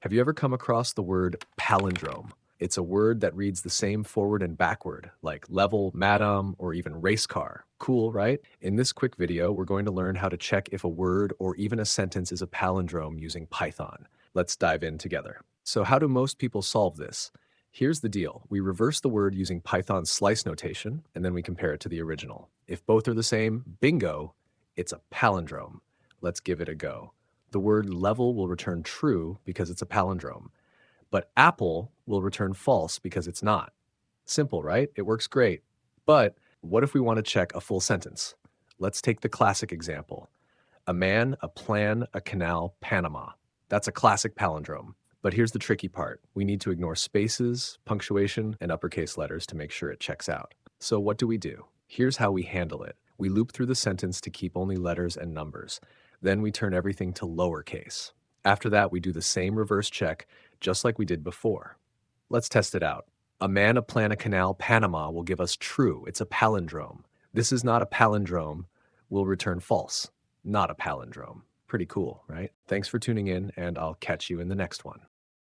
Have you ever come across the word palindrome? It's a word that reads the same forward and backward, like level, madam, or even race car. Cool, right? In this quick video, we're going to learn how to check if a word or even a sentence is a palindrome using Python. Let's dive in together. So how do most people solve this? Here's the deal. We reverse the word using Python's slice notation, and then we compare it to the original. If both are the same, bingo, it's a palindrome. Let's give it a go. The word level will return true because it's a palindrome, but apple will return false because it's not. Simple, right? It works great. But what if we want to check a full sentence? Let's take the classic example. A man, a plan, a canal, Panama. That's a classic palindrome. But here's the tricky part. We need to ignore spaces, punctuation, and uppercase letters to make sure it checks out. So what do? Here's how we handle it. We loop through the sentence to keep only letters and numbers. Then we turn everything to lowercase. After that, we do the same reverse check, just like we did before. Let's test it out. A man, a plan, a canal, Panama will give us true. It's a palindrome. This is not a palindrome. Will return false. Not a palindrome. Pretty cool, right? Thanks for tuning in, and I'll catch you in the next one.